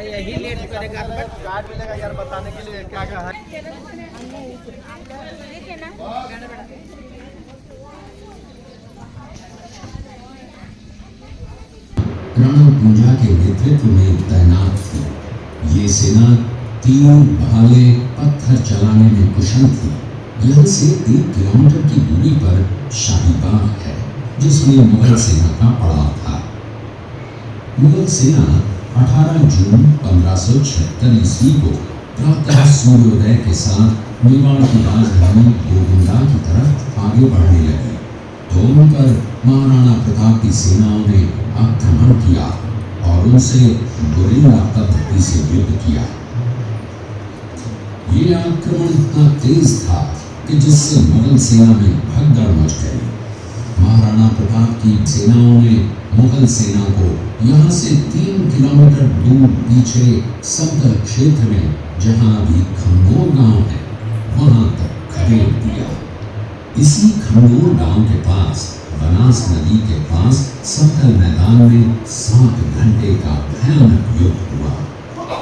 यही लेट करेगा कार्ड मिलेगा यार बताने के लिए क्या क्या है। रण पूजा के नेतृत्व में तैनात थी। ये सेना तीर भाले पत्थर चलाने में कुशल थी। यहाँ से 1 किलोमीटर की दूरी पर शाहीबाग है जिसमें मुगल सेना का पड़ाव था। मुगल सेना 18 जून 1576 ईस्वी को प्रातः सूर्योदय के साथ मेवाड़ की राजधानी गोविंदा की तरफ आगे बढ़ने लगी तो उन पर महाराणा प्रताप की सेनाओं ने आक्रमण किया और उनसे गुरिल्ला पद्धति से युद्ध किया। ये आक्रमण इतना तेज था कि जिससे मुगल सेना में भगदड़ मच गई। महाराणा प्रताप की सेनाओं ने मुगल सेना को यहाँ से 3 किलोमीटर दूर पीछे समतल क्षेत्र में जहाँ अभी खंगोर गांव है वहां तक खदेड़ दिया। इसी खंगोर गांव के पास बनास नदी के पास समतल मैदान में 7 घंटे का भयानक युद्ध हुआ।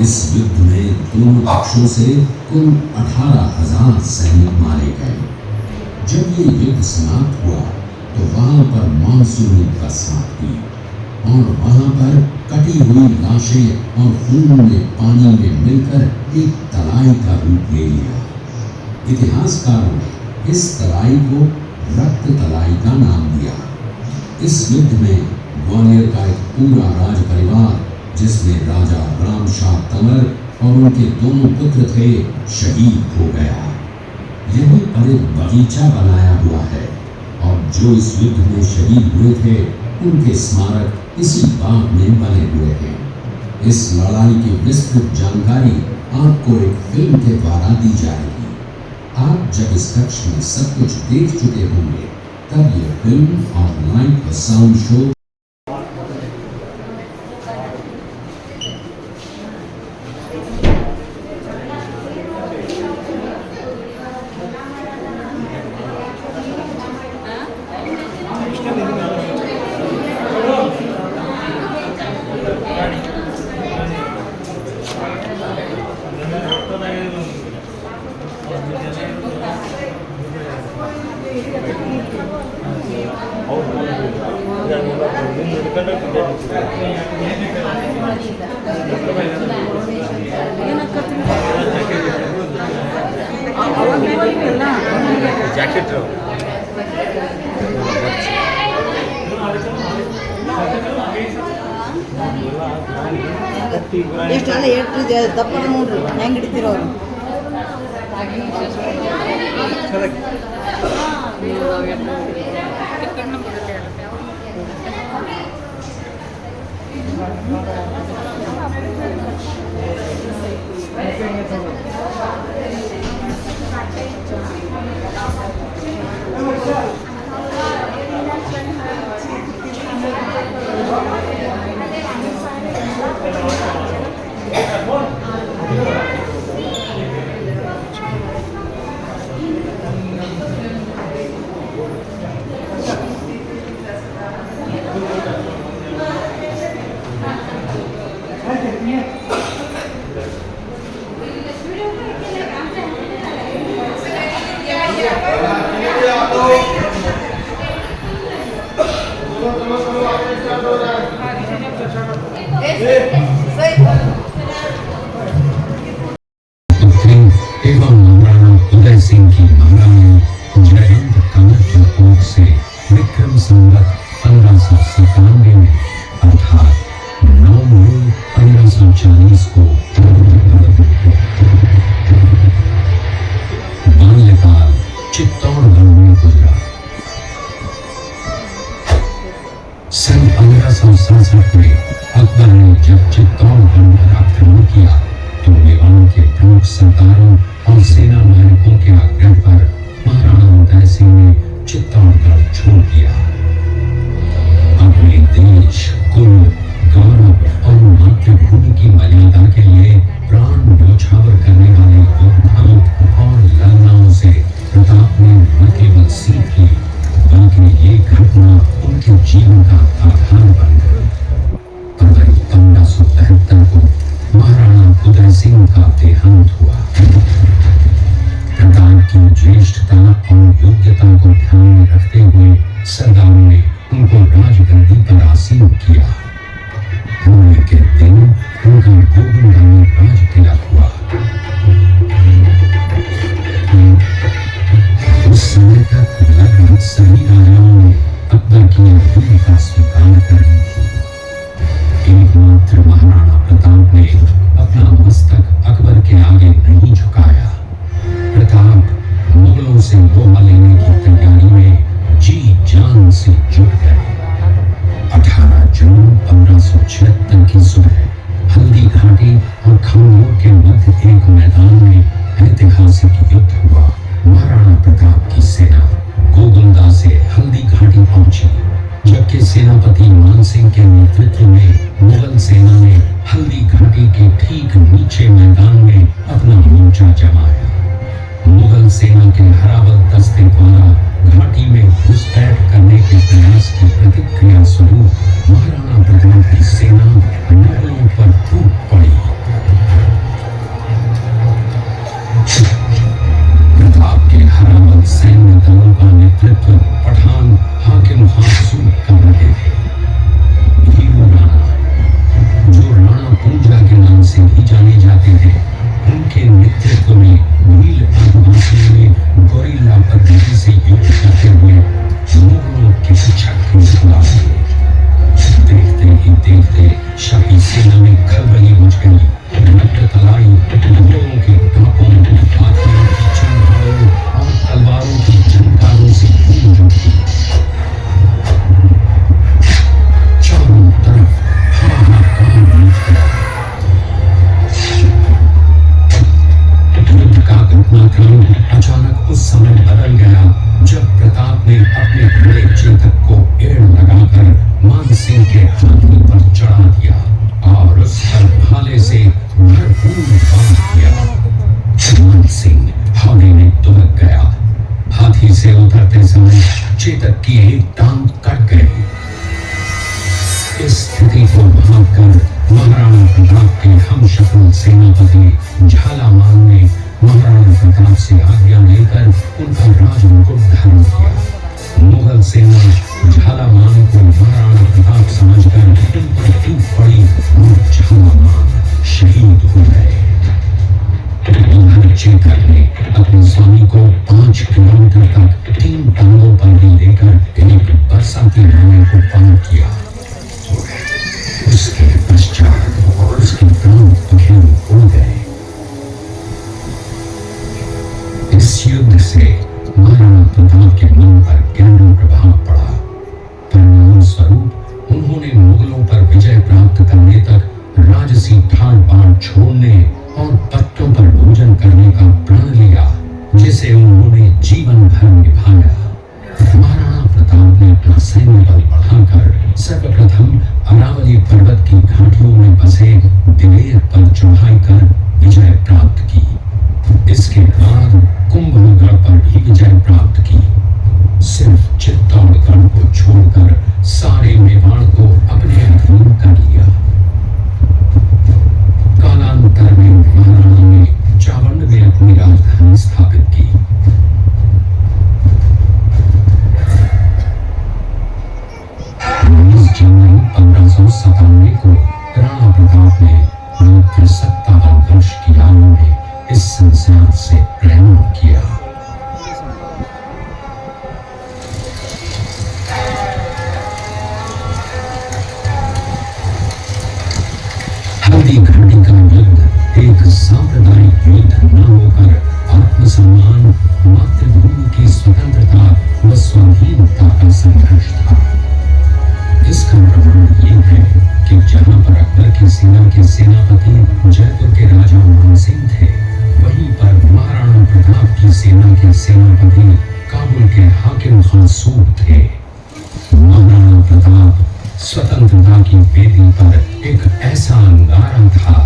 इस युद्ध में दोनों पक्षों से कुल 18,000 सैनिक मारे गए। जब ये युद्ध समाप्त हुआ तो वहां पर मानसूनी बरसात हुई और वहां पर कटी हुई लाशें और खून में पानी में मिलकर एक तलाई का रूप ले लिया। इतिहासकारों ने इस तलाई को रक्त तलाई का नाम दिया। इस युद्ध में ग्वालियर का एक पूरा राज परिवार जिसमें राजा राम शाह तंवर और उनके दोनों पुत्र थे शहीद हो गया। यही पर एक बगीचा बनाया हुआ है और जो इस युद्ध में शहीद हुए थे उनके स्मारक इसी बाग में बने हुए हैं। इस लड़ाई की विस्तृत जानकारी आपको एक फिल्म के द्वारा दी जाएगी। आप जब इस कक्ष में सब कुछ देख चुके होंगे तब ये फिल्म और लाइट व साउंड शो जैकेट ಎಷ್ಟೆಲ್ಲ ಎಷ್ಟು ದಪ್ಪ ನೋಡ್ರಿ ಹೆಂಗ್ ಹಿಡಿತಿರೋರು एवं महाराणा उदय सिंह की महारानी जयंत कमर की ओर से विक्रम संवत 1597 में अर्थात 9 मई 1540 को बाल्यकाल चित्तौड़गढ़ में गुजरा। सन 1567 में अकबर ने जब चित्तौड़गढ़ पर आक्रमण किया तो मेवाड़ के प्रमुख सरदारों और सेना नायकों के आग्रह पर महाराणा उदय सिंह ने चित्तौड़गढ़ छोड़ दिया। अपने देश, कुल, गौरव और मातृभूमि की मर्यादा के लिए प्राण न्यौछावर करने वाले योद्धाओं और लड़नाओं उनके जीवन का आधार बन गई। फरवरी 1573 को महाराणा उदय सिंह का देहांत हुआ। प्रताप की ज्येष्ठता और योग्यता को ध्यान में रखते हुए सरदारों ने उनको राजगद्दी पर आसीन किया। होली के दिन उनका गोविंदा में राज तिलक हुआ। उस समय तक लगभग सभी राजाओं ने अकबर की अधीनता का स्वीकार कर ली थी। एकमात्र महाराणा प्रताप ने अपना मस्तक अकबर के आगे नहीं झुकाया। प्रताप मुगलों से लोहा लेने की तैयारी में जी जान से जुट गए। 18 जून 1576 की सुबह हल्दी घाटी और खमनोर के मध्य एक मैदान में ऐतिहासिक युद्ध हुआ। महाराणा प्रताप की सेना गोगुंदा से हल्दी घाटी पहुंची, जबकि सेनापति मान सिंह के नेतृत्व में मुगल सेना ने हल्दी घाटी के ठीक नीचे मैदान में अपना मोर्चा जमाया। मुगल सेना के हरावल दस्ते द्वारा घाटी में घुसपैठ करने के प्रयास की प्रतिक्रिया स्वरूप महाराणा प्रताप की सेना मुगलों पर टूट पड़ी। प्रताप के हरावल सैन्य दलों का नेतृत्व पठान हाकिम हासून कर रहे थे। हीरू राणा, जो राणा पूंजा के नाम से भी जाने जाते हैं, उनके नेतृत्व में भील आदिवासियों ने गोरिल्ला पद्धति से युद्ध करते हुए मुगलों के छक्के छुड़ा दिए। देखते ही देखते शाही सेना में खलबली मच गई। रक्त तलाई घोड़ों के टापों, हाथियों की चंगारों और तलवारों की झंकारों से गूंज उठी। चारों तरफ हाहाकार मच गया। युद्ध का घटनाक्रम अचानक उस समय बदल गया जब प्रताप ने अपने घोड़े चेतक को एड़ लगाकर मान सिंह के हाथी पर चढ़ा दिया और उस पर भाले से भरपूर बांध दिया। मान सिंह हौले में दुबक गया। हाथी से उतरते समय चेतक की एक टांग कट गई। इस स्थिति को भांपकर महाराणा प्रताप के हमशक्ल सेनापति झालामान ने महाराणा प्रताप से आज्ञा लेकर उनका राजमुकुट धारण किया। मुगल सेना झालामान को महाराणा प्रताप समझकर उन पर टूट पड़ी और झालामान शहीद हो गए। चेतक ने अपने स्वामी को 5 किलोमीटर तक 3 टांगों पर ही लेकर एक बरसाती नाले को पार किया। उसके पश्चात उसके प्राण पखेरु उड़ गए। इस युद्ध से महाराणा प्रताप के मन पर गहरा प्रभाव पड़ा। परिणाम स्वरूप उन्होंने मुगलों पर विजय प्राप्त करने तक राजसी ठाड़ बाड़ छोड़ने और पत्तों पर भोजन करने का प्रण लिया, जिसे उन्होंने जीवन भर निभाया। महाराणा प्रताप ने अपना सैन्य बल बढ़ाकर सर्वप्रथम अरावली पर्वत की घाटियों में बसे दिलेर पर चढ़ाई कर विजय प्राप्त की। इसके बाद कुंभलगढ़ पर भी विजय प्राप्त की। सिर्फ चित्तौड़गढ़ को छोड़कर सारे मेवाड़ को अपने अधीन कर लिया। कालांतर में महाराणा ने चावंड में अपनी राजधानी स्थापित की। 19 जनवरी 1597 को राणा प्रताप ने मात्र 57 वर्ष की आयु में इस संसार से प्रयाण किया। हल्दी घाटी का युद्ध एक सांप्रदायिक युद्ध न होकर आत्मसम्मान, मातृभूमि की स्वतंत्रता व स्वाधीनता का संघर्ष था। इसका प्रमाण ये है कि जहां पर अकबर की सेना के सेनापति जयपुर के राजा मान सिंह थे, वहीं पर महाराणा प्रताप की सेना के सेनापति काबुल के हाकिम हासून थे। महाराणा प्रताप स्वतंत्रता की वेदी पर एक ऐसा अंगारा था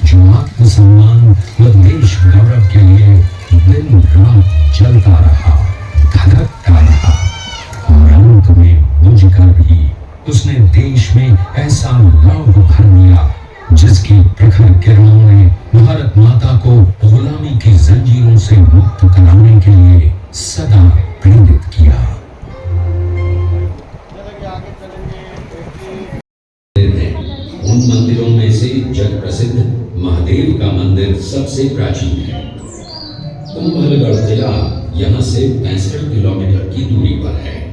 जो आत्मसम्मान व देश गौरव के लिए दिन रात चलता रहा, धधकता रहा और अंत में बुझकर भी उसने देश में ऐसा लौह भर दिया जिसकी प्रखर किरणों ने भारत माता को गुलामी की जंजीरों से मुक्त कराने के लिए सदा प्रेरित किया। उन मंदिरों में से जग प्रसिद्ध महादेव का मंदिर सबसे प्राचीन है। कुंभलगढ़ किला यहाँ से 65 किलोमीटर की दूरी पर है।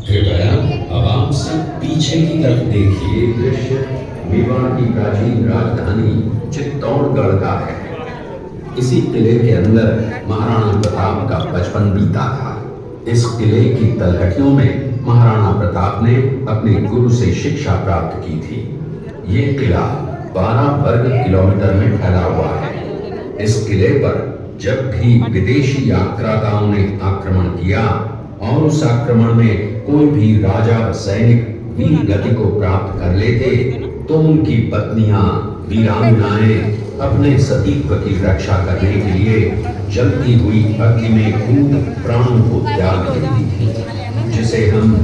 कृपया अब आप सब पीछे की तरफ देखिए। दृश्य मेवाड़ की प्राचीन राजधानी चित्तौड़गढ़ का है। इसी किले के अंदर महाराणा प्रताप का बचपन बीता था। इस किले की तलहटियों में महाराणा प्रताप ने अपने गुरु से शिक्षा प्राप्त की थी। ये किला 12 वर्ग किलोमीटर में फैला हुआ है। इस किले पर जब भी विदेशी आक्राताओं ने आक्रमण किया और उस आक्रमण में कोई भी राजा व सैनिक वीर गति को प्राप्त कर लेते तो उनकी पत्नियां वीरांगनाएं अपने सतीत्व की रक्षा करने के लिए जलती हुई अग्नि में कूद प्राणों को त्याग देती थी, जिसे हम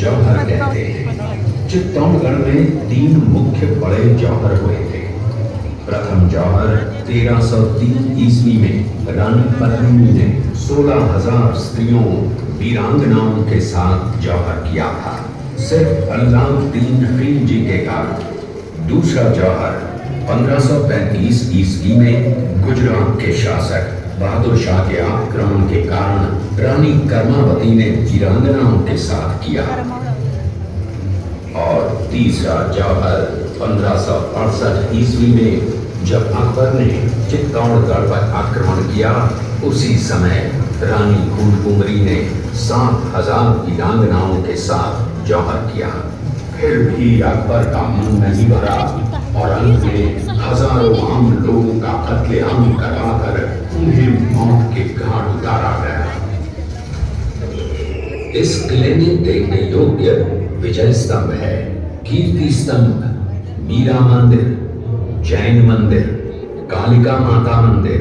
जौहर कहते हैं। चित्तौड़गढ़ में 3 मुख्य बड़े जौहर हुए थे। प्रथम जौहर 1303 ईस्वी में रानी पद्मिनी ने 16,000 स्त्रियों वीरांगनाओं के साथ जौहर किया था, सिर्फ अल्लाउद्दीन खिलजी के कारण। दूसरा जौहर 1535 ईस्वी में गुजरात के शासक बहादुर शाह के आक्रमण के कारण रानी कर्मावती ने वीरांगनाओं के साथ किया। और तीसरा जौहर 1568 ईस्वी में जब अकबर ने चित्तौड़गढ़ पर आक्रमण किया, उसी समय रानी फूलकुंवरी ने 7,000 वीरांगनाओं के साथ जौहर किया। फिर भी अकबर का मन नहीं भरा और अंत में हजारों आम लोगों का कत्लेआम कराकर उन्हें मौत के घाट उतारा गया। इस किले में देखने योग्य विजय स्तंभ है, कीर्ति स्तंभ, मीरा मंदिर, जैन मंदिर, कालिका माता मंदिर,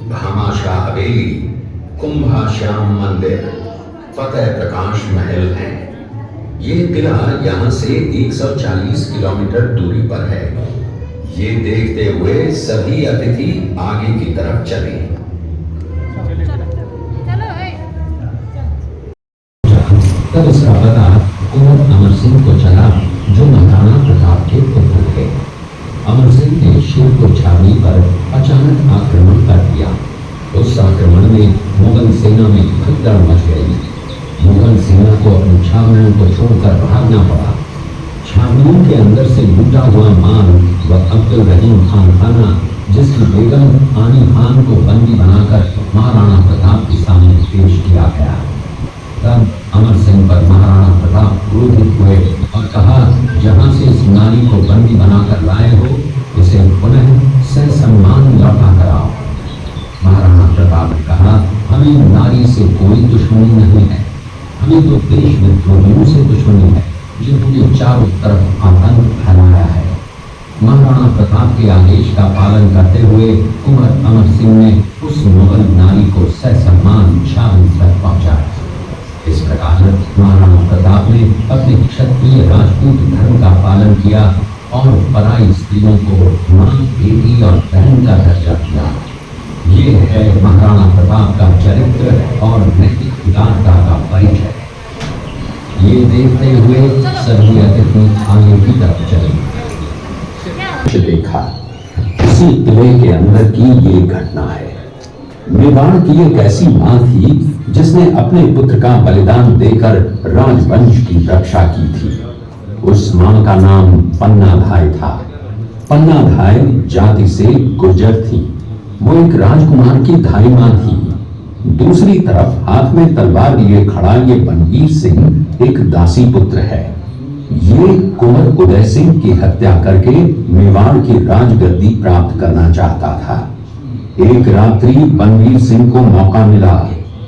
भामाशाह हवेली, कुंभाश्याम मंदिर, फतेह प्रकाश महल है। ये किला यहाँ से 140 किलोमीटर दूरी पर है। ये देखते हुए सभी अतिथि आगे की तरफ चले। तब इसका पता कुंवर अमर सिंह को चला, जो महाराणा प्रताप के पुत्र थे। अमर सिंह ने शिवपुर छावनी पर अचानक आक्रमण कर दिया। उस आक्रमण में मुगल सेना में भगदड़ मच गई। मुगल सेना को अपनी छावनियों को छोड़कर भागना पड़ा। छावनियों के अंदर से लूटा हुआ माल व अब्दुल रहीम खान खाना, जिसकी बेगम आनी खान को बंदी बनाकर महाराणा प्रताप के सामने पेश किया गया। तब अमर सिंह पर महाराणा प्रताप क्रोधित हुए और कहा, जहां से इस नारी को बंदी बनाकर लाए हो, उसे पुनः ससम्मान लौटा कराओ। महाराणा प्रताप ने कहा, हमें नारी से कोई दुश्मनी नहीं है, हमें तो देश विद्रोहियों से दुश्मनी है, जिन्होंने चारों तरफ आतंक फैलाया है। महाराणा प्रताप के आदेश का पालन करते हुए कुंवर अमर सिंह ने उस मुगल नारी को ससम्मान छावनी तक पहुंचाया। इस प्रकार महाराणा प्रताप ने अपने क्षत्रिय राजपूत धर्म का पालन किया और पराई स्त्रियों को मां, बेटी और बहन का दर्जा दिया। ये है महाराणा प्रताप का चरित्र और नैतिक उदारता का परिचय। ये देखते हुए सभी अतिथि आगे की तरफ चले। देखा इसी किले के अंदर की ये घटना है। मेवाड़ की एक ऐसी मां थी जिसने अपने पुत्र का बलिदान देकर राजवंश की रक्षा की थी। उस मां का नाम पन्नाधाय था। पन्नाधाय जाति से गुर्जर थी। वो एक राजकुमार की धाई मां थी। दूसरी तरफ हाथ में तलवार लिए खड़ा ये बनवीर सिंह एक दासी पुत्र है। ये कुंवर उदय सिंह की हत्या करके मेवाड़ की राजगद्दी प्राप्त करना चाहता था। एक रात्रि बनवीर सिंह को मौका मिला।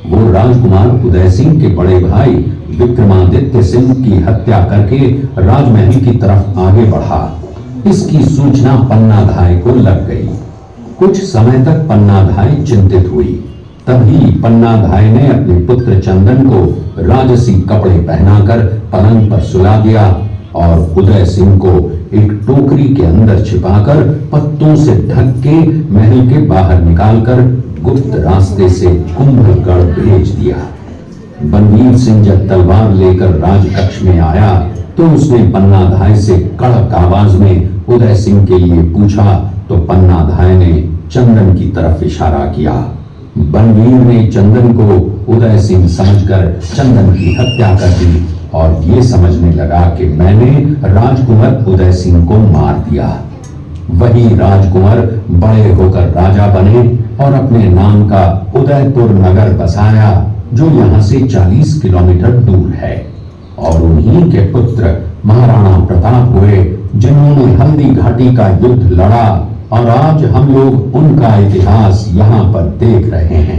वो राजकुमार उदय सिंह के बड़े भाई विक्रमादित्य सिंह की हत्या करके राजमहल की तरफ आगे बढ़ा। इसकी सूचना पन्नाधाय को लग गई। कुछ समय तक पन्नाधाय चिंतित हुई। तभी पन्नाधाय ने अपने पुत्र चंदन को राजसी कपड़े पहनाकर पलंग पर सुला दिया और उदय सिंह को एक टोकरी के अंदर छिपाकर पत्तों से ढक के महल के बाहर निकालकर गुप्त रास्ते से कुंभलगढ़ भेज दिया। बनवीर सिंह जब तलवार लेकर राजकक्ष में आया तो उसने पन्नाधाय से कड़क आवाज में उदय सिंह के लिए पूछा तो पन्नाधाय ने चंदन की तरफ इशारा किया। बनवीर ने चंदन को उदय सिंह समझकर चंदन की हत्या कर दी और ये समझने लगा कि मैंने राजकुमार उदय सिंह को मार दिया। वही राजकुमार बड़े होकर राजा बने और अपने नाम का उदयपुर नगर बसाया जो यहाँ से 40 किलोमीटर दूर है और उन्हीं के पुत्र महाराणा प्रताप हुए जिन्होंने हल्दी घाटी का युद्ध लड़ा और आज हम लोग उनका इतिहास यहाँ पर देख रहे हैं।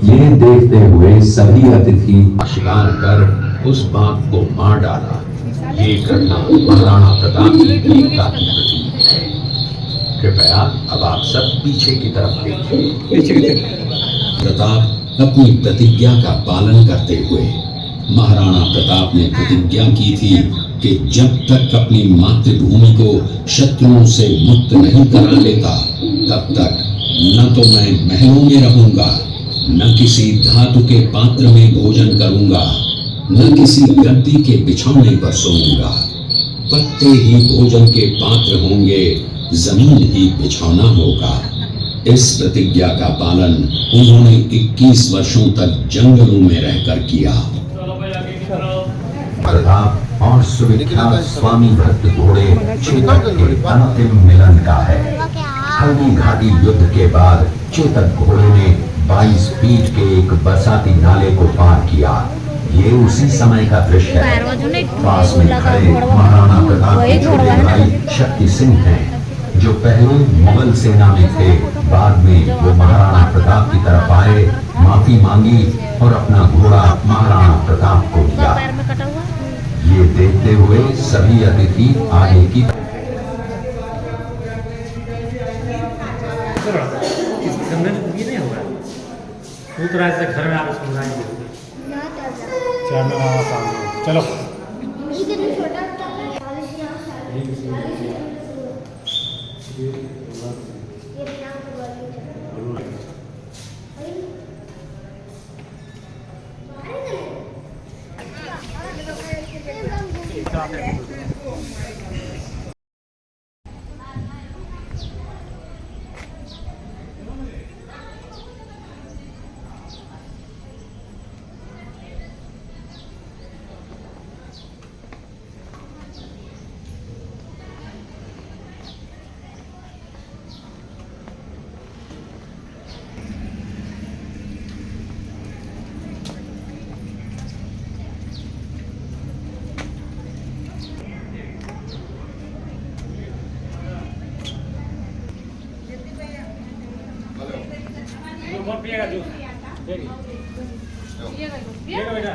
ये देखते हुए सभी अतिथि शिकार कर उस बाघ को मार डाला। ये घटना महाराणा प्रताप की वीरता की प्रतीक है। कृपया अब आप सब पीछे की तरफ देखिए। प्रताप अपनी प्रतिज्ञा का पालन करते हुए महाराणा प्रताप ने प्रतिज्ञा की थी कि जब तक अपनी मातृभूमि को शत्रुओं से मुक्त नहीं करा लेता तब तक न तो मैं महलों में रहूंगा, न किसी धातु के पात्र में भोजन करूंगा, न किसी गद्दी के बिछौने पर सोऊंगा। पत्ते ही भोजन के पात्र होंगे, जमीन ही बिछौना होगा। इस प्रतिज्ञा का पालन उन्होंने 21 वर्षों तक जंगलों में रहकर किया। प्रताप और सुविख्यात स्वामी भक्त घोड़े चेतक के अंतिम मिलन का है। हल्दी घाटी युद्ध के बाद चेतक घोड़े ने 22 फीट के एक बरसाती नाले को पार किया। ये उसी समय का दृश्य है। पास में खड़े महाराणा प्रताप के छोटे भाई शक्ति सिंह हैं जो पहले मुगल सेना में थे। बाद में वो महाराणा प्रताप की तरफ आए, माफी मांगी और अपना घोड़ा महाराणा प्रताप को दिया। ये देखते हुए सभी अतिथि आगे की से घर में आप चलो पिएगा जूस पिएगा बेटा।